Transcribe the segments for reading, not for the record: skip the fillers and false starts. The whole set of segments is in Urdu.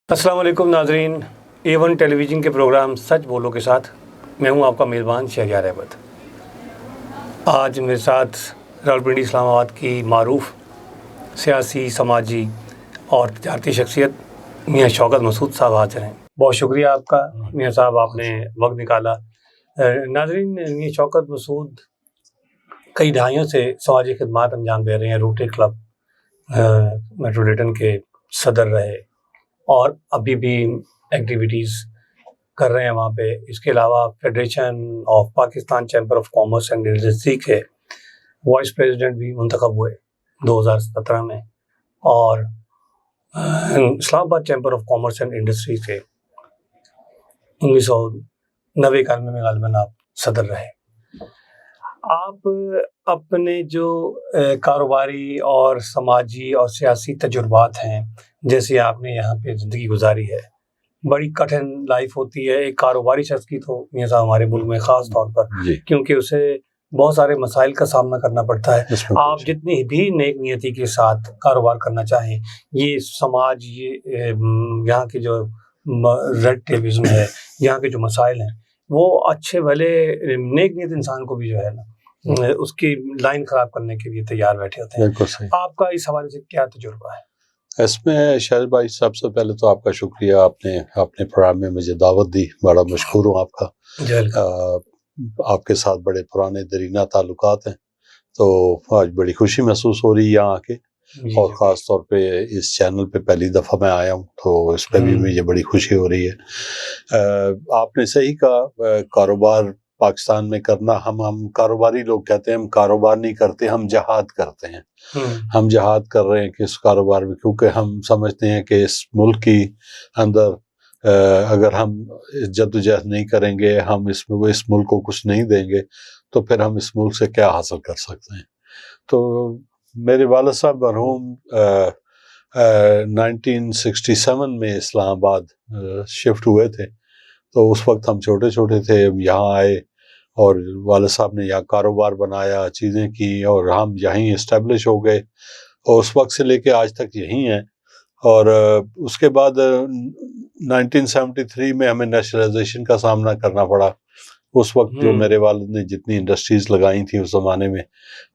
السلام علیکم ناظرین، A1 ٹیلی ویژن کے پروگرام سچ بولو کے ساتھ میں ہوں آپ کا میزبان شہریار احمد۔ آج میرے ساتھ راولپنڈی اسلام آباد کی معروف سیاسی، سماجی اور تجارتی شخصیت میاں شوکت مسعود صاحب حاضر ہیں۔ بہت شکریہ آپ کا میاں صاحب، آپ نے وقت نکالا۔ ناظرین، میاں شوکت مسعود کئی دہائیوں سے سماجی خدمات انجام دے رہے ہیں۔ روٹری کلب میٹروپولیٹن کے صدر رہے اور ابھی بھی ایکٹیویٹیز کر رہے ہیں وہاں پہ۔ اس کے علاوہ federation of Pakistan chamber of commerce and industry کے وائس پریزیڈنٹ بھی منتخب ہوئے 2017 میں، اور اسلام آباد chamber of commerce and industry کے 1990 میں غالباً آپ صدر رہے۔ آپ اپنے جو کاروباری اور سماجی اور سیاسی تجربات ہیں، جیسے آپ نے یہاں پہ زندگی گزاری ہے، بڑی کٹھن لائف ہوتی ہے ایک کاروباری شخص کی تو میاں صاحب ہمارے ملک میں خاص طور پر، کیونکہ اسے بہت سارے مسائل کا سامنا کرنا پڑتا ہے۔ آپ جتنی بھی نیک نیتی کے ساتھ کاروبار کرنا چاہیں، یہ سماج، یہ یہاں کے جو ریڈ ٹیپزم ہے، یہاں کے جو مسائل ہیں، وہ اچھے بھلے نیک نیت انسان کو بھی جو ہے نا اس کی لائن خراب کرنے کے لیے تیار بیٹھے ہوتے ہیں۔ آپ کا اس حوالے سے کیا تجربہ ہے؟ اس میں شاہد بھائی، سب سے پہلے تو آپ کا شکریہ، آپ نے اپنے پروگرام میں مجھے دعوت دی، بڑا مشکور ہوں آپ کا۔ آپ کے ساتھ بڑے پرانے دیرینہ تعلقات ہیں، تو آج بڑی خوشی محسوس ہو رہی ہے یہاں آ کے، اور خاص طور پہ اس چینل پہ پہلی دفعہ میں آیا ہوں، تو اس پہ بھی مجھے بڑی خوشی ہو رہی ہے۔ آپ نے صحیح کہا، کاروبار پاکستان میں کرنا، ہم کاروباری لوگ کہتے ہیں ہم کاروبار نہیں کرتے، ہم جہاد کرتے ہیں۔ ہم جہاد کر رہے ہیں کہ اس کاروبار میں، کیونکہ ہم سمجھتے ہیں کہ اس ملک کی اندر اگر ہم جدوجہد نہیں کریں گے، ہم اس ملک کو کچھ نہیں دیں گے، تو پھر ہم اس ملک سے کیا حاصل کر سکتے ہیں۔ تو میرے والد صاحب مرحوم 1967 میں اسلام آباد شفٹ ہوئے تھے، تو اس وقت ہم چھوٹے چھوٹے تھے، یہاں آئے اور والد صاحب نے یہاں کاروبار بنایا، چیزیں کی، اور ہم یہیں اسٹیبلش ہو گئے، اور اس وقت سے لے کے آج تک یہیں ہیں۔ اور اس کے بعد 1973 میں ہمیں نیشنلائزیشن کا سامنا کرنا پڑا۔ اس وقت جو میرے والد نے جتنی انڈسٹریز لگائی تھیں اس زمانے میں،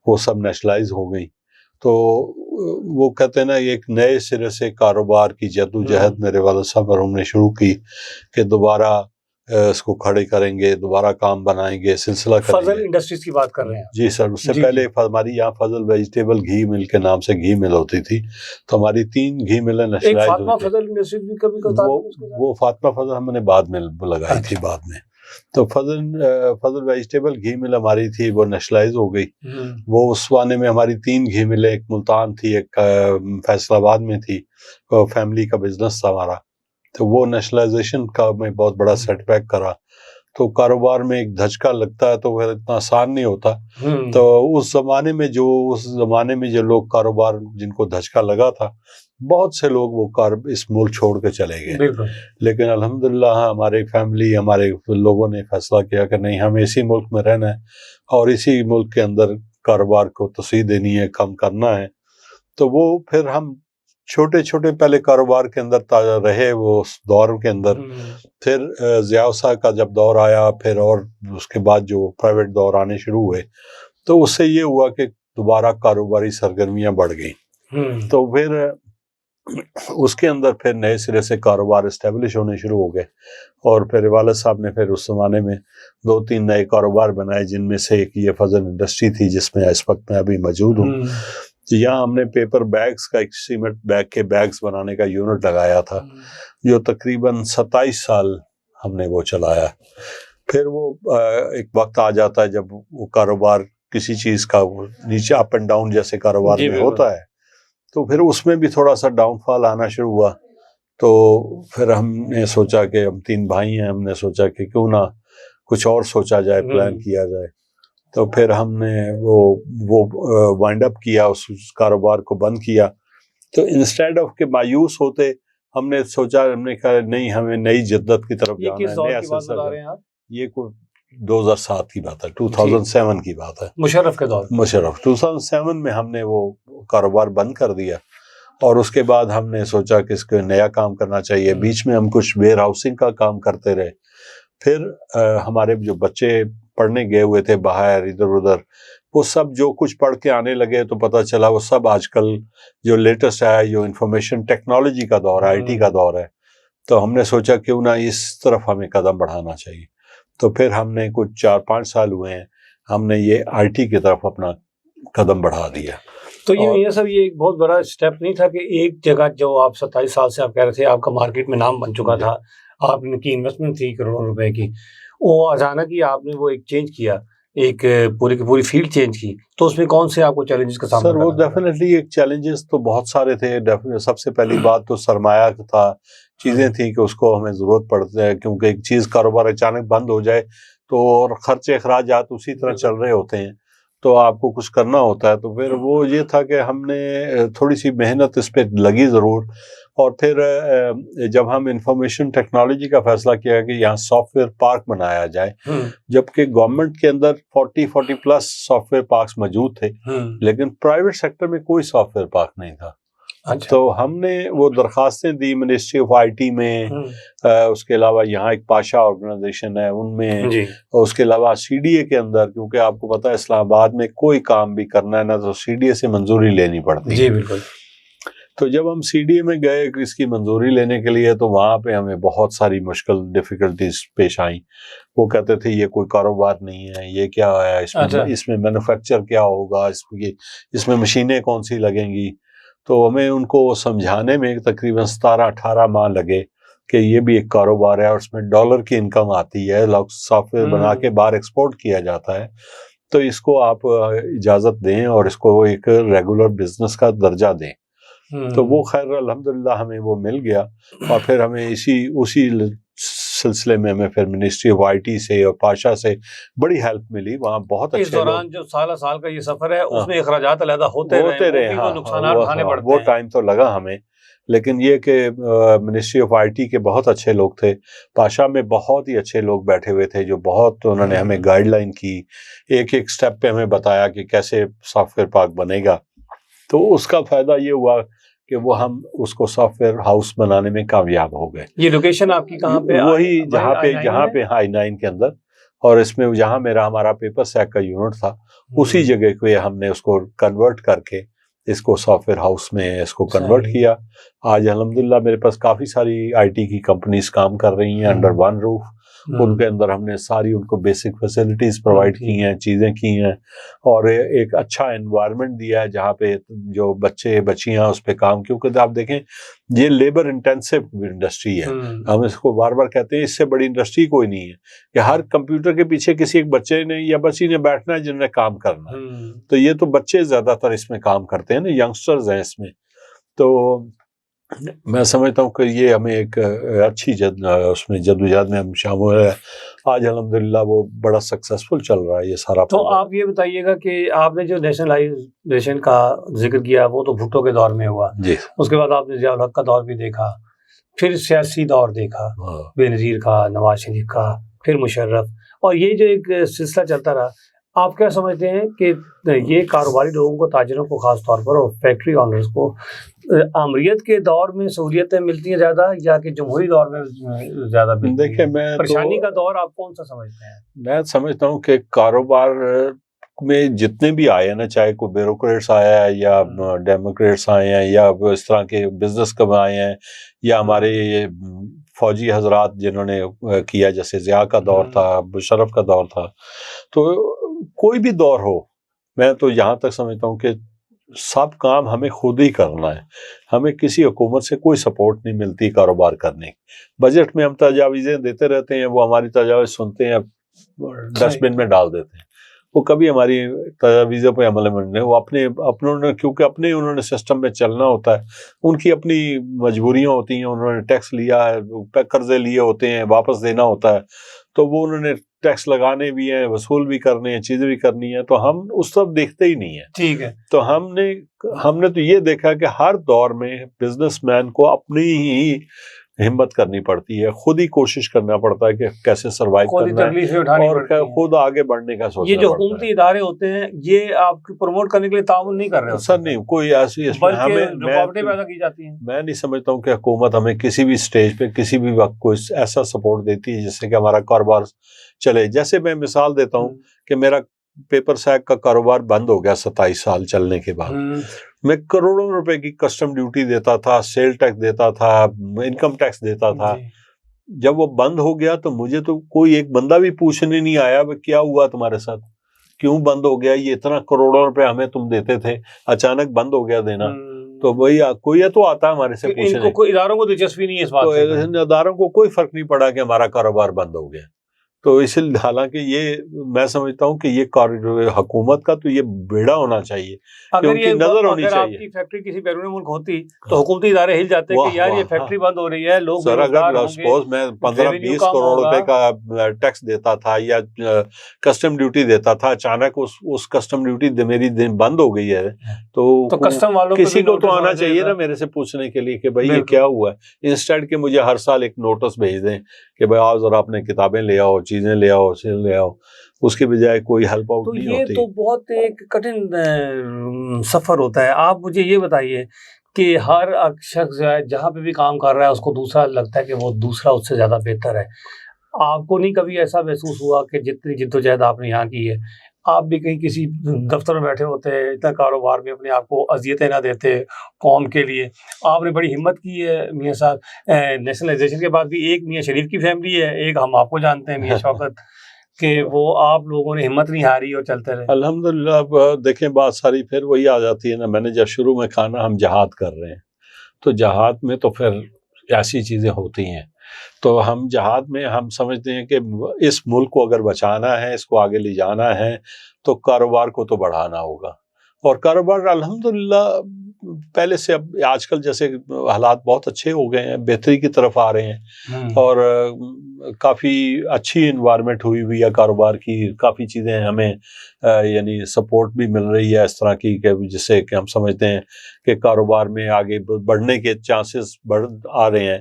وہ سب نیشنلائز ہو گئیں۔ تو وہ کہتے ہیں نا، ایک نئے سرے سے کاروبار کی جدوجہد میرے والد صاحب مرحوم نے شروع کی کہ دوبارہ اس کو کھڑے کریں گے، دوبارہ کام بنائیں گے، سلسلہ کریں گے۔ فضل انڈسٹریز کی بات کر رہے ہیں؟ جی سر، اس سے پہلے ہماری یہاں فضل ویجیٹیبل گھی مل کے نام سے گھی مل ہوتی تھی، تو ہماری 3 گھی ملیں نیشنلائز ہوئی فاطمہ فضل انڈسٹریز بھی کبھی وہ فاطمہ فضل ہم نے بعد میں لگائی تھی بعد میں۔ تو فضل ویجیٹیبل گھی مل ہماری تھی، وہ نیشنلائز ہو گئی۔ وہ اس وانے میں ہماری 3 گھی ملیں، ایک ملتان تھی، ایک فیصل آباد میں تھی، فیملی کا بزنس تھا ہمارا، تو وہ نیشنلائزیشن کا میں بہت بڑا سیٹ بیک کرا۔ تو کاروبار میں ایک دھچکا لگتا ہے تو پھر اتنا آسان نہیں ہوتا۔ تو اس زمانے میں جو لوگ کاروبار جن کو دھچکا لگا تھا، بہت سے لوگ وہ اس ملک چھوڑ کے چلے گئے، لیکن الحمدللہ ہماری فیملی، ہمارے لوگوں نے فیصلہ کیا کہ نہیں، ہمیں اسی ملک میں رہنا ہے اور اسی ملک کے اندر کاروبار کو توسیع دینی ہے، کم کرنا ہے۔ تو وہ پھر ہم چھوٹے چھوٹے پہلے کاروبار کے اندر رہے، وہ اس دور کے اندر، پھر ضیاء صاحب کا جب دور آیا، پھر اور اس کے بعد جو پرائیویٹ دور آنے شروع ہوئے، تو اس سے یہ ہوا کہ دوبارہ کاروباری سرگرمیاں بڑھ گئیں۔ تو پھر اس کے اندر پھر نئے سرے سے کاروبار اسٹیبلش ہونے شروع ہو گئے، اور پھر والد صاحب نے پھر اس زمانے میں 2-3 نئے کاروبار بنائے، جن میں سے ایک یہ فضل انڈسٹری تھی، جس میں اس وقت میں ابھی موجود ہوں۔ یہاں ہم نے پیپر بیگز کا، ایک سیمنٹ بیگ کے بیگز بنانے کا یونٹ لگایا تھا، جو تقریباً 27 سال ہم نے وہ چلایا۔ پھر وہ ایک وقت آ جاتا ہے جب وہ کاروبار کسی چیز کا نیچے اپ اینڈ ڈاؤن جیسے کاروبار میں ہوتا ہے، تو پھر اس میں بھی تھوڑا سا ڈاؤن فال آنا شروع ہوا۔ تو پھر ہم نے سوچا کہ ہم 3 بھائی ہیں، ہم نے سوچا کہ کیوں نہ کچھ اور سوچا جائے، پلان کیا جائے۔ تو پھر ہم نے وہ وائنڈ اپ کیا، اس کاروبار کو بند کیا۔ تو انسٹیڈ آف کہ مایوس ہوتے، ہم نے سوچا، ہم نے کہا نہیں، ہمیں نئی جدت کی طرف جانا ہے، نیا سلسلہ۔ یہ کوئی 2007 کی بات ہے، 2007 کی بات ہے، مشرف کے دور، 2007 میں ہم نے وہ کاروبار بند کر دیا، اور اس کے بعد ہم نے سوچا کہ اس کو نیا کام کرنا چاہیے. بیچ میں ہم کچھ ویئر ہاؤسنگ کا کام کرتے رہے. پھر ہمارے جو بچے پڑھنے گئے ہوئے تھے باہر ادھر ادھر, وہ سب جو کچھ پڑھ کے آنے لگے تو پتہ چلا وہ سب آج کل جو لیٹسٹ ہے, جو انفارمیشن ٹیکنالوجی کا دور ہے, آئی ٹی کا دور ہے. تو ہم نے سوچا کیوں نہ اس طرف ہمیں قدم بڑھانا چاہیے. تو پھر ہم نے کچھ 4-5 سال ہوئے ہیں, ہم نے یہ آئی ٹی کی طرف اپنا قدم بڑھا دیا. تو یہ سب یہ ایک بہت بڑا اسٹیپ نہیں تھا کہ ایک جگہ جو آپ 27 سال سے آپ کہہ رہے تھے آپ کا مارکیٹ میں نام بن چکا تھا, آپ نے کی انویسٹمنٹ تھی کروڑوں روپے کی, وہ اچانک ہی آپ نے وہ ایک چینج کیا, ایک پوری کی پوری فیلڈ چینج کی, تو اس میں کون سے آپ کو چیلنجز کا سامنا کرنا سر؟ وہ ڈیفینیٹلی ایک چیلنجز تو بہت سارے تھے. سب سے پہلی بات تو سرمایہ تھا, چیزیں تھیں کہ اس کو ہمیں ضرورت پڑتی ہے, کیونکہ ایک چیز کاروبار اچانک بند ہو جائے تو خرچے اخراجات اسی طرح چل رہے ہوتے ہیں, تو آپ کو کچھ کرنا ہوتا ہے. تو پھر وہ یہ تھا کہ ہم نے تھوڑی سی محنت اس پہ لگی ضرور. اور پھر جب ہم انفارمیشن ٹیکنالوجی کا فیصلہ کیا کہ یہاں سافٹ ویئر پارک بنایا جائے, جبکہ گورنمنٹ کے اندر 40 پلس سافٹ ویئر پارکس موجود تھے, لیکن پرائیویٹ سیکٹر میں کوئی سافٹ ویئر پارک نہیں تھا. تو ہم نے وہ درخواستیں دی منسٹری آف آئی ٹی میں, اس کے علاوہ یہاں ایک پاشا آرگنائزیشن ہے ان میں, اور اس کے علاوہ سی ڈی اے کے اندر, کیونکہ آپ کو پتہ ہے اسلام آباد میں کوئی کام بھی کرنا ہے نا تو سی ڈی اے سے منظوری لینی پڑتی. جی بالکل. تو جب ہم سی ڈی اے میں گئے اس کی منظوری لینے کے لیے, تو وہاں پہ ہمیں بہت ساری ڈیفیکلٹیز پیش آئیں. وہ کہتے تھے یہ کوئی کاروبار نہیں ہے, یہ کیا ہے, اس میں مینوفیکچر کیا ہوگا, اس میں مشینیں کون سی لگیں گی. تو ہمیں ان کو سمجھانے میں تقریباً 17-18 ماہ لگے کہ یہ بھی ایک کاروبار ہے اور اس میں ڈالر کی انکم آتی ہے, سافٹ ویئر بنا کے باہر ایکسپورٹ کیا جاتا ہے, تو اس کو آپ اجازت دیں اور اس کو ایک ریگولر بزنس کا درجہ دیں. تو وہ خیر الحمدللہ ہمیں وہ مل گیا. اور پھر ہمیں اسی سلسلے میں ہمیں پھر منسٹری آف آئی ٹی سے اور پاشا سے بڑی ہیلپ ملی. وہاں بہت اچھے, اس دوران جو سال کا یہ سفر ہے اس میں اخراجات علیحدہ ہوتے رہے, نقصانات اٹھانے پڑتے ہیں. وہ ٹائم تو لگا ہمیں, لیکن یہ کہ منسٹری آف آئی ٹی کے بہت اچھے لوگ تھے, پاشا میں بہت ہی اچھے لوگ بیٹھے ہوئے تھے جو بہت انہوں نے ہمیں گائیڈ لائن کی, ایک ایک سٹیپ پہ ہمیں بتایا کہ کیسے سافٹ ویئر پارک بنے گا. تو اس کا فائدہ یہ ہوا کہ وہ ہم اس کو سافٹ ویئر ہاؤس بنانے میں کامیاب ہو گئے. یہ لوکیشن آپ کی کہاں پہ؟ وہی جہاں پہ I-9 کے اندر, اور اس میں جہاں ہمارا پیپر سیک کا یونٹ تھا اسی جگہ کو ہم نے اس کو کنورٹ کر کے اس کو سافٹ ویئر ہاؤس میں اس کو کنورٹ کیا. آج الحمدللہ میرے پاس کافی ساری آئی ٹی کی کمپنیز کام کر رہی ہیں انڈر ون روف. ان کے اندر ہم نے ساری ان کو بیسک فیسلٹیز پرووائڈ کی ہیں, چیزیں کی ہیں, اور ایک اچھا انوائرمنٹ دیا ہے جہاں پہ جو بچے بچیاں اس پہ کام, کیونکہ آپ دیکھیں یہ لیبر انٹینسو انڈسٹری ہے. ہم اس کو بار بار کہتے ہیں اس سے بڑی انڈسٹری کوئی نہیں ہے کہ ہر کمپیوٹر کے پیچھے کسی ایک بچے نے یا بچی نے بیٹھنا ہے جنہوں نے کام کرنا ہے. تو یہ تو بچے زیادہ تر اس میں کام کرتے ہیں نا, ینگسٹرز ہیں اس میں. تو میں سمجھتا ہوں کہ یہ ہمیں ایک اچھی اس میں جدوجہد میں ہم شامل ہے. آج الحمدللہ وہ بڑا سکسیسفل چل رہا ہے یہ سارا. تو آپ یہ بتائیے گا کہ آپ نے جو نیشنلائزیشن کا ذکر کیا وہ تو بھٹو کے دور میں ہوا جی, اس کے بعد آپ نے ضیاء الحق کا دور بھی دیکھا, پھر سیاسی دور دیکھا بے نظیر کا, نواز شریف کا, پھر مشرف, اور یہ جو ایک سلسلہ چلتا رہا. آپ کیا سمجھتے ہیں کہ یہ کاروباری لوگوں کو, تاجروں کو خاص طور پر, اور فیکٹری آنرز کو آمریت کے دور میں سہولیتیں ملتی ہیں زیادہ یا کہ جمہوری دور میں زیادہ ملتی ہیں؟ دیکھیں میں پریشانی کا دور آپ کون سا سمجھتے ہیں؟ میں سمجھتا ہوں کہ کاروبار میں جتنے بھی آئے ہیں نا, چاہے کوئی بیوروکریٹس آیا ہے یا ڈیموکریٹس آئے ہیں یا اس طرح کے بزنس کم آئے ہیں یا ہمارے یہ فوجی حضرات جنہوں نے کیا, جیسے ضیاء کا دور تھا, مشرف کا دور تھا, تو کوئی بھی دور ہو, میں تو یہاں تک سمجھتا ہوں کہ سب کام ہمیں خود ہی کرنا ہے. ہمیں کسی حکومت سے کوئی سپورٹ نہیں ملتی کاروبار کرنے کی. بجٹ میں ہم تجاویزیں دیتے رہتے ہیں, وہ ہماری تجاویز سنتے ہیں, ڈسٹ بن میں ڈال دیتے ہیں. وہ کبھی ہماری تجاویزوں پہ عمل نہیں, وہ اپنوں نے, کیونکہ اپنے انہوں نے سسٹم میں چلنا ہوتا ہے, ان کی اپنی مجبوریاں ہوتی ہیں, انہوں نے ٹیکس لیا ہے, قرضے لیے ہوتے ہیں, واپس دینا ہوتا ہے, تو وہ انہوں نے ٹیکس لگانے بھی ہیں, وصول بھی کرنے ہیں, چیزیں بھی کرنی ہیں, تو ہم اس طرف دیکھتے ہی نہیں ہیں. ٹھیک ہے. تو ہم نے تو یہ دیکھا کہ ہر دور میں بزنس مین کو اپنی ہی ہمت کرنی پڑتی ہے، خود ہی کوشش کرنا پڑتا ہے کہ کیسے سروائیو کرنا ہے اور خود آگے بڑھنے کا سوچنا یہ جو حکومتی ادارے ہوتے ہیں یہ آپ پروموٹ کرنے کے لیے تعاون نہیں کر رہے سر، نہیں کوئی ایسی بلکہ رکاوٹیں پیدا کی جاتی ہیں. میں نہیں سمجھتا ہوں کہ حکومت ہمیں کسی بھی سٹیج پہ کسی بھی وقت کوئی ایسا سپورٹ دیتی ہے جس سے کہ ہمارا کاروبار چلے. جیسے میں مثال دیتا ہوں کہ میرا پیپر سیک کا کاروبار بند ہو گیا 27 سال چلنے کے بعد. میں کروڑوں روپے کی کسٹم ڈیوٹی دیتا تھا، سیل ٹیکس دیتا تھا، انکم ٹیکس دیتا تھا. جب وہ بند ہو گیا تو مجھے تو کوئی ایک بندہ بھی پوچھنے نہیں آیا کہ کیا ہوا تمہارے ساتھ، کیوں بند ہو گیا، یہ اتنا کروڑوں روپے ہمیں تم دیتے تھے اچانک بند ہو گیا دینا. تو وہی کوئی تو آتا ہے ہمارے سے پوچھنے. اداروں کو دلچسپی نہیں ہے اس بات سے، اداروں کو کوئی فرق نہیں پڑا کہ ہمارا کاروبار بند ہو گیا. تو اس لیے حالانکہ یہ میں سمجھتا ہوں کہ یہ حکومت کا تو یہ بیڑا ہونا چاہیے کہ ان کی نظر ہونی چاہیے. اگر آپ کی فیکٹری کسی بیرون ملک ہوتی تو حکومتی ادارے ہل جاتے کہ یار یہ فیکٹری بند ہو رہی ہے، لوگ سر اگر سپوز میں 15-20 کروڑ روپے کا ٹیکس دیتا تھا یا کسٹم ڈیوٹی دیتا تھا، اچانک اس کسٹم ڈیوٹی میری بند ہو گئی ہے تو کسٹم والوں کسی کو تو آنا چاہیے نا میرے سے پوچھنے کے لیے کہ بھائی یہ کیا ہوا ہے، انسٹیڈ کہ مجھے ہر سال ایک نوٹس بھیج دیں کہ بھائی آؤ ذرا اپنے کتابیں لے آؤ، چیزیں لے آؤ، لے آؤ. اس کے بجائے کوئی ہیلپ آؤٹ نہیں ہوتی. یہ تو بہت ایک کٹھن سفر ہوتا ہے. آپ مجھے یہ بتائیے کہ ہر شخص جو ہے جہاں پہ بھی کام کر رہا ہے اس کو دوسرا لگتا ہے کہ وہ دوسرا اس سے زیادہ بہتر ہے. آپ کو نہیں کبھی ایسا محسوس ہوا کہ جتنی جدوجہد آپ نے یہاں کی ہے، آپ بھی کہیں کسی دفتر میں بیٹھے ہوتے ہیں، اتنا کاروبار میں اپنے آپ کو اذیتیں نہ دیتے قوم کے لیے؟ آپ نے بڑی ہمت کی ہے میاں صاحب. نیشنلائزیشن کے بعد بھی ایک میاں شریف کی فیملی ہے، ایک ہم آپ کو جانتے ہیں میاں شوکت، کہ وہ آپ لوگوں نے ہمت نہیں ہاری اور چلتے رہے. الحمدللہ. اب دیکھیں بات ساری پھر وہی آ جاتی ہے نا. میں نے جب شروع میں کہا نا ہم جہاد کر رہے ہیں، تو جہاد میں تو پھر ایسی چیزیں ہوتی ہیں. تو ہم جہاد میں ہم سمجھتے ہیں کہ اس ملک کو اگر بچانا ہے، اس کو آگے لے جانا ہے تو کاروبار کو تو بڑھانا ہوگا. اور کاروبار الحمدللہ پہلے سے اب آج کل جیسے حالات بہت اچھے ہو گئے ہیں، بہتری کی طرف آ رہے ہیں اور کافی اچھی انوائرمنٹ ہوئی ہے کاروبار کی. کافی چیزیں ہمیں یعنی سپورٹ بھی مل رہی ہے اس طرح کی کہ جس سے کہ ہم سمجھتے ہیں کہ کاروبار میں آگے بڑھنے کے چانسز آ رہے ہیں.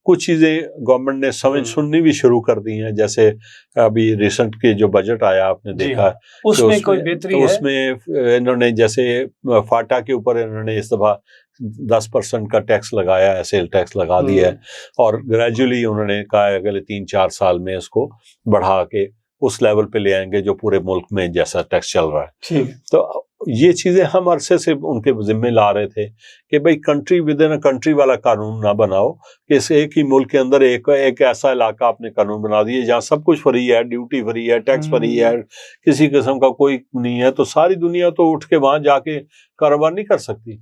کچھ چیزیں گورنمنٹ نے سننی بھی شروع کر دی ہیں، جیسے ابھی ریسنٹ کے جو بجٹ آیا آپ نے دیکھا، اس میں کوئی بہتری ہے. اس میں انہوں نے جیسے فاٹا کے اوپر انہوں نے اس دفعہ 10% کا ٹیکس لگایا ہے، سیل ٹیکس لگا دیا ہے، اور گریجولی انہوں نے کہا ہے اگلے 3-4 سال میں اس کو بڑھا کے اس لیول پہ لے آئیں گے جو پورے ملک میں جیسا ٹیکس چل رہا ہے. تو یہ چیزیں ہم عرصے سے ان کے ذمہ لا رہے تھے کہ بھئی کنٹری ود ان کنٹری والا قانون نہ بناؤ کہ اس ایک ہی ملک کے اندر ایک ایسا علاقہ آپ نے قانون بنا دیے جہاں سب کچھ فری ہے، ڈیوٹی فری ہے، ٹیکس فری ہے، کسی قسم کا کوئی نہیں ہے. تو ساری دنیا تو اٹھ کے وہاں جا کے کاروبار نہیں کر سکتی.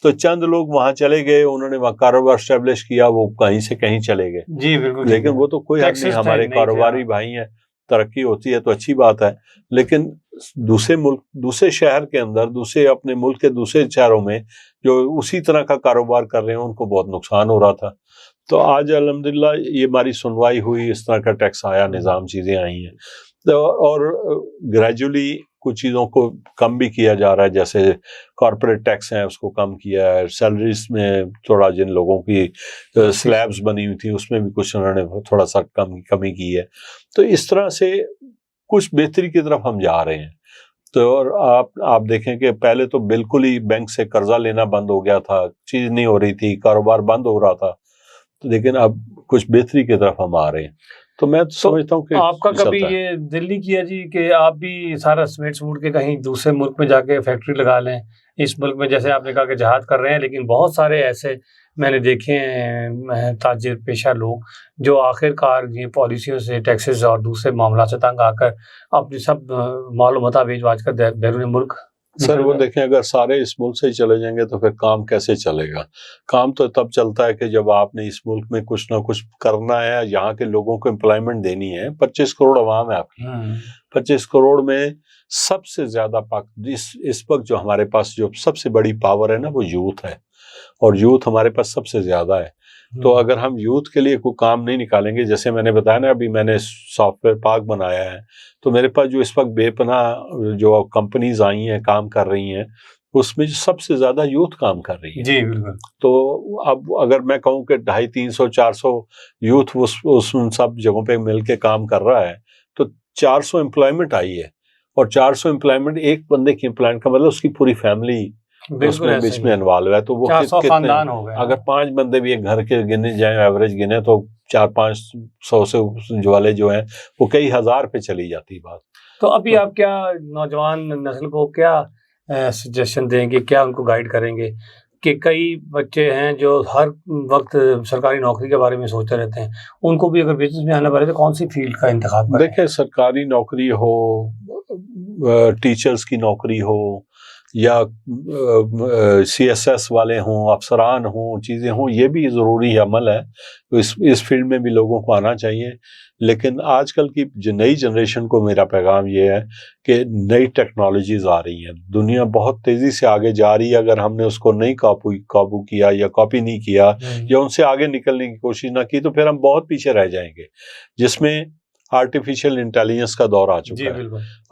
تو چند لوگ وہاں چلے گئے، انہوں نے وہاں کاروبار اسٹیبلش کیا، وہ کہیں سے کہیں چلے گئے. جی بالکل. لیکن وہ تو کوئی حق نہیں، ہمارے کاروباری بھائی ہیں، ترقی ہوتی ہے تو اچھی بات ہے. لیکن دوسرے شہر کے اندر، اپنے ملک کے دوسرے شہروں میں جو اسی طرح کا کاروبار کر رہے ہیں ان کو بہت نقصان ہو رہا تھا. تو آج الحمدللہ یہ ہماری سنوائی ہوئی، اس طرح کا ٹیکس آیا، نظام چیزیں آئی ہیں، اور گریجولی کچھ چیزوں کو کم بھی کیا جا رہا ہے. جیسے کارپوریٹ ٹیکس ہیں اس کو کم کیا ہے، سیلریز میں تھوڑا جن لوگوں کی سلیبز بنی ہوئی تھی اس میں بھی کچھ انہوں نے تھوڑا سا کمی کی ہے. تو اس طرح سے کچھ بہتری کی طرف ہم جا رہے ہیں. تو آپ دیکھیں کہ پہلے تو بالکل ہی بینک سے قرضہ لینا بند ہو گیا تھا، چیز نہیں ہو رہی تھی، کاروبار بند ہو رہا تھا. لیکن اب کچھ بہتری کی طرف ہم آ رہے ہیں. تو میں سمجھتا ہوں کہ آپ کا کبھی یہ دل نہیں کیا جی کہ آپ بھی سارا سمیٹ سموٹ کے کہیں دوسرے ملک میں جا کے فیکٹری لگا لیں؟ اس ملک میں جیسے آپ نے کہا کہ جہاد کر رہے ہیں، لیکن بہت سارے ایسے میں نے دیکھے ہیں تاجر پیشہ لوگ جو آخر کار یہ پالیسیوں سے، ٹیکسز اور دوسرے معاملات سے تنگ آ کر اپنی سب مال و متاع بیچ باچ کر بیرون ملک. سر وہ دیکھیں اگر سارے اس ملک سے ہی چلے جائیں گے تو پھر کام کیسے چلے گا؟ کام تو تب چلتا ہے کہ جب آپ نے اس ملک میں کچھ نہ کچھ کرنا ہے، یہاں کے لوگوں کو امپلائمنٹ دینی ہے. 25 کروڑ عوام ہے آپ کی، 25 کروڑ میں سب سے زیادہ اس وقت جو ہمارے پاس جو سب سے بڑی پاور ہے نا وہ یوتھ ہے، اور یوتھ ہمارے پاس سب سے زیادہ ہے. تو اگر ہم یوتھ کے لیے کوئی کام نہیں نکالیں گے، جیسے میں نے بتایا نا ابھی میں نے سافٹ ویئر پارک بنایا ہے، تو میرے پاس جو اس وقت بے پناہ جو کمپنیز آئی ہیں کام کر رہی ہیں، اس میں سب سے زیادہ یوتھ کام کر رہی ہے. جی بالکل. تو اب اگر میں کہوں کہ 250-300-400 یوتھ اس سب جگہوں پہ مل کے کام کر رہا ہے تو 400 امپلائمنٹ آئی ہے. اور 400 امپلائمنٹ ایک بندے کی امپلائمنٹ کا مطلب اس کی پوری فیملی اس میں بیچ میں انوالو ہے. تو وہ 400 خاندان ہو گئے. اگر 5 بندے بھی ایک گھر کے گنے جائیں ایوریج گنے تو 400-500 سے والے جو ہیں وہ کئی ہزار پہ چلی جاتی بات. تو ابھی آپ کیا نوجوان نسل کو کیا سجیشن دیں گے, کیا ان کو گائیڈ کریں گے کہ کئی بچے ہیں جو ہر وقت سرکاری نوکری کے بارے میں سوچتے رہتے ہیں, ان کو بھی اگر بزنس میں آنا پڑے تو کون سی فیلڈ کا انتخاب کریں؟ دیکھیں سرکاری نوکری ہو, ٹیچرز کی نوکری ہو یا CSS والے ہوں, افسران ہوں, چیزیں ہوں, یہ بھی ضروری عمل ہے. اس فیلڈ میں بھی لوگوں کو آنا چاہیے. لیکن آج کل کی جو نئی جنریشن کو میرا پیغام یہ ہے کہ نئی ٹیکنالوجیز آ رہی ہیں, دنیا بہت تیزی سے آگے جا رہی ہے. اگر ہم نے اس کو نہیں قابو کیا یا کاپی نہیں کیا یا ان سے آگے نکلنے کی کوشش نہ کی تو پھر ہم بہت پیچھے رہ جائیں گے, جس میں آرٹیفیشل انٹیلیجنس کا دور آ چکا ہے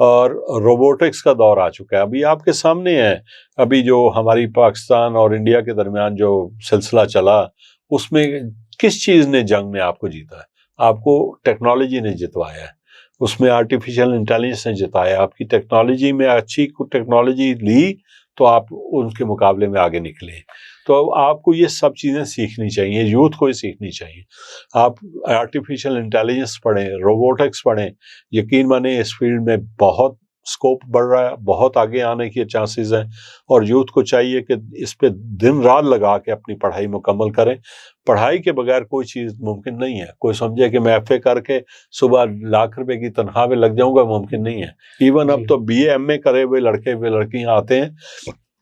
اور روبوٹکس کا دور آ چکا ہے. ابھی آپ کے سامنے ہے, ابھی جو ہماری پاکستان اور انڈیا کے درمیان جو سلسلہ چلا اس میں کس چیز نے جنگ میں آپ کو جیتا ہے؟ آپ کو ٹیکنالوجی نے جتوایا ہے. اس میں آرٹیفیشل انٹیلیجنس نے جتایا. آپ کی ٹیکنالوجی میں اچھی ٹیکنالوجی لی تو آپ ان کے مقابلے میں آگے نکلے. تو آپ کو یہ سب چیزیں سیکھنی چاہیے, یوتھ کو ہی سیکھنی چاہیے. آپ آرٹیفیشل انٹیلیجنس پڑھیں, روبوٹکس پڑھیں. یقین مانیں اس فیلڈ میں بہت سکوپ بڑھ رہا ہے, بہت آگے آنے کی چانسز ہیں, اور یوتھ کو چاہیے کہ اس پہ دن رات لگا کے اپنی پڑھائی مکمل کریں. پڑھائی کے بغیر کوئی چیز ممکن نہیں ہے. کوئی سمجھے کہ میں FA کر کے صبح ₹1,00,000 کی تنخواہ میں لگ جاؤں گا, ممکن نہیں ہے. ایون اب تو BA MA کرے ہوئے لڑکے لڑکیاں آتے ہیں,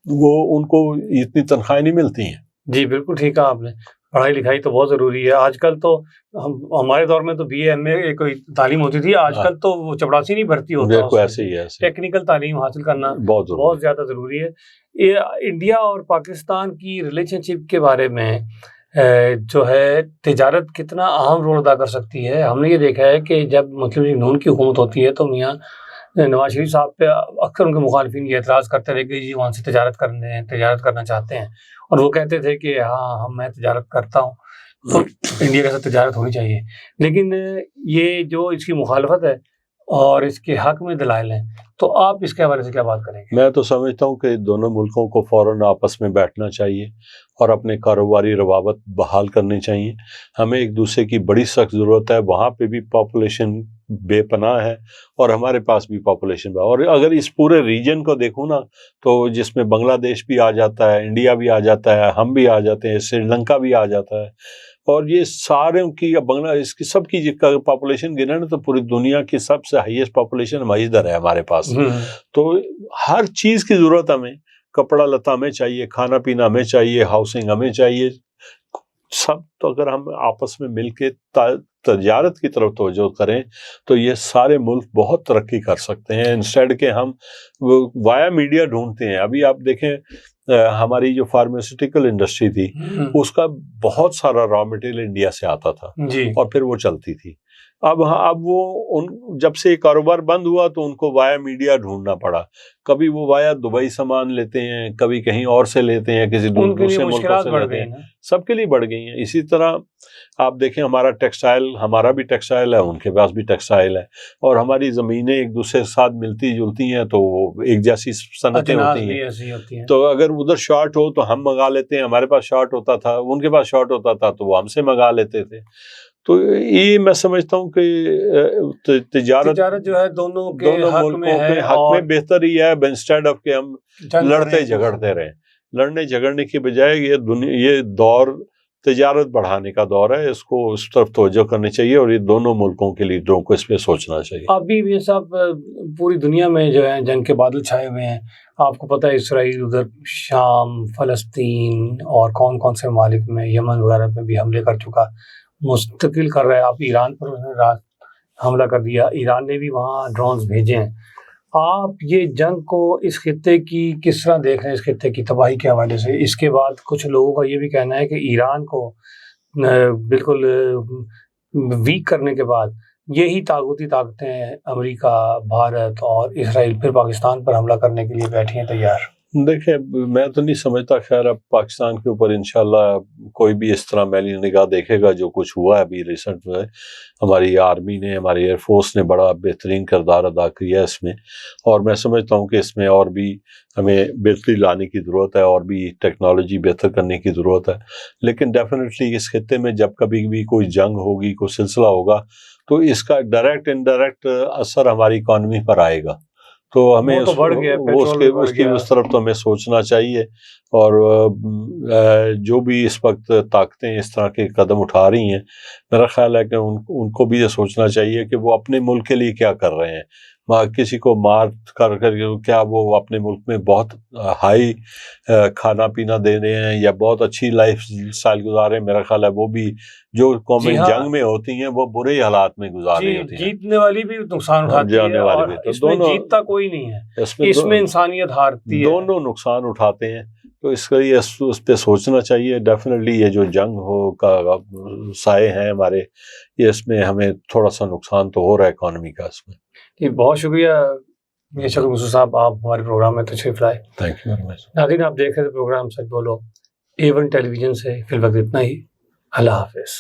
وہ ان کو اتنی تنخواہیں نہیں ملتی ہیں. جی بالکل ٹھیک کہا آپ نے. پڑھائی لکھائی تو بہت ضروری ہے. آج کل تو ہمارے دور میں تو BA MA کوئی تعلیم ہوتی تھی, آج کل تو وہ چپڑاسی نہیں بھرتی ہوتا. بالکل ایسے ہی ہے. ٹیکنیکل تعلیم حاصل کرنا بہت زیادہ ضروری ہے. انڈیا اور پاکستان کی ریلیشن شپ کے بارے میں جو ہے تجارت کتنا اہم رول ادا کر سکتی ہے؟ ہم نے یہ دیکھا ہے کہ جب مسلم لیگ نون کی حکومت ہوتی ہے تو میاں نواز شریف صاحب پہ اکثر ان کے مخالفین یہ اعتراض کرتے رہے کہ جی وہاں سے تجارت کرنا چاہتے ہیں, اور وہ کہتے تھے کہ ہاں میں تجارت کرتا ہوں تو انڈیا کے ساتھ تجارت ہونی چاہیے. لیکن یہ جو اس کی مخالفت ہے اور اس کے حق میں دلائل ہیں, تو آپ اس کے حوالے سے کیا بات کریں گے؟ میں تو سمجھتا ہوں کہ دونوں ملکوں کو فوراً آپس میں بیٹھنا چاہیے اور اپنے کاروباری روابط بحال کرنے چاہیے. ہمیں ایک دوسرے کی بڑی سخت ضرورت ہے. وہاں پہ بھی پاپولیشن بے پناہ ہے اور ہمارے پاس بھی پاپولیشن اور اگر اس پورے ریجن کو دیکھوں نا تو جس میں بنگلہ دیش بھی آ جاتا ہے, انڈیا بھی آ جاتا ہے, ہم بھی آ جاتے ہیں, سری لنکا بھی آ جاتا ہے, اور یہ سارے کی اس کی سب کی پاپولیشن گنے نا تو پوری دنیا کی سب سے ہائیسٹ پاپولیشن ہماری ادھر ہے ہمارے پاس. تو ہر چیز کی ضرورت ہمیں, کپڑا لتا ہمیں چاہیے, کھانا پینا ہمیں چاہیے, ہاؤسنگ ہمیں چاہیے, سب. تو اگر ہم آپس میں مل کے تجارت کی طرف توجہ کریں تو یہ سارے ملک بہت ترقی کر سکتے ہیں, انسٹیڈ کہ ہم وایا میڈیا ڈھونڈتے ہیں. ابھی آپ دیکھیں ہماری جو فارماسیوٹیکل انڈسٹری تھی اس کا بہت سارا را مٹیریل انڈیا سے آتا تھا اور پھر وہ چلتی تھی. اب وہ جب سے کاروبار بند ہوا تو ان کو وایا میڈیا ڈھونڈنا پڑا. کبھی وہ وایا دبئی سامان لیتے ہیں, کبھی کہیں اور سے لیتے ہیں, کسی دوسرے ملکوں سے لیتے ہیں. سب کے لیے بڑھ گئی ہیں. اسی طرح آپ دیکھیں ہمارا بھی ٹیکسٹائل ہے, ان کے پاس بھی ٹیکسٹائل ہے, اور ہماری زمینیں ایک دوسرے کے ساتھ ملتی جلتی ہیں تو ایک جیسی صنعتیں ہوتی ہیں. تو اگر ادھر شارٹ ہو تو ہم منگا لیتے ہیں, ہمارے پاس شارٹ ہوتا تھا, ان کے پاس شارٹ ہوتا تھا تو وہ ہم سے منگا لیتے تھے. تو یہ میں سمجھتا ہوں کہ تجارت جو ہے دونوں ملکوں کے حق میں بہتر ہی ہے, انسٹیڈ آف کہ ہم لڑتے جھگڑتے رہیں. لڑنے جھگڑنے کی بجائے یہ دور تجارت بڑھانے کا دور ہے, اس کو اس طرف توجہ کرنی چاہیے اور یہ دونوں ملکوں کے لیڈروں کو اس پہ سوچنا چاہیے. ابھی بھی صاحب پوری دنیا میں جو ہے جنگ کے بادل چھائے ہوئے ہیں. آپ کو پتہ ہے اسرائیل ادھر شام, فلسطین اور کون کون سے ممالک میں, یمن وغیرہ میں بھی حملے کر چکا, مستقل کر رہا ہے. آپ ایران پر رات حملہ کر دیا, ایران نے بھی وہاں ڈرونز بھیجے ہیں. آپ یہ جنگ کو اس خطے کی کس طرح دیکھ رہے ہیں, اس خطے کی تباہی کے حوالے سے؟ اس کے بعد کچھ لوگوں کا یہ بھی کہنا ہے کہ ایران کو بالکل ویک کرنے کے بعد یہی طاقتی طاقتیں امریکہ, بھارت اور اسرائیل پھر پاکستان پر حملہ کرنے کے لیے بیٹھی ہیں تیار. دیکھیں میں تو نہیں سمجھتا، خیر اب پاکستان کے اوپر انشاءاللہ کوئی بھی اس طرح میلی نگاہ دیکھے گا جو کچھ ہوا ہے ابھی ریسنٹ میں، ہماری آرمی نے، ہماری ایئر فورس نے بڑا بہترین کردار ادا کیا ہے اس میں، اور میں سمجھتا ہوں کہ اس میں اور بھی ہمیں بہتری لانے کی ضرورت ہے، اور بھی ٹیکنالوجی بہتر کرنے کی ضرورت ہے، لیکن ڈیفینیٹلی اس خطے میں جب کبھی بھی کوئی جنگ ہوگی، کوئی سلسلہ ہوگا، تو اس کا ڈائریکٹ انڈائریکٹ اثر ہماری اکانومی پر آئے گا، تو ہمیں وہ تو بڑھ گیا، اس طرف تو ہمیں سوچنا چاہیے، اور جو بھی اس وقت طاقتیں اس طرح کے قدم اٹھا رہی ہیں، میرا خیال ہے کہ ان کو بھی یہ سوچنا چاہیے کہ وہ اپنے ملک کے لیے کیا کر رہے ہیں، کسی کو مار کر کیا وہ اپنے ملک میں بہت ہائی کھانا پینا دے رہے ہیں یا بہت اچھی لائف سٹائل گزار رہے ہیں؟ میرا خیال ہے وہ بھی جو قومیں جنگ میں ہوتی ہیں وہ برے حالات میں گزار رہی ہوتی ہیں، جیتنے والی بھی نقصان اٹھاتی ہے، اور اس میں جیتتا کوئی نہیں ہے، اس میں انسانیت ہارتی ہے، دونوں نقصان اٹھاتے ہیں، تو اس کے لیے اس پہ سوچنا چاہیے۔ ڈیفینیٹلی یہ جو جنگ ہو کا سائے ہیں ہمارے، یہ اس میں ہمیں تھوڑا سا نقصان تو ہو رہا ہے اکانومی کا اس میں۔ جی بہت شکریہ شکر مسعود صاحب، آپ ہمارے پروگرام میں تشریف لائے۔ Thank you very much. ناظرین آپ دیکھ رہے تھے پروگرام سچ بولو A1 ٹیلی ویژن سے، فی الوقت اتنا ہی، اللہ حافظ۔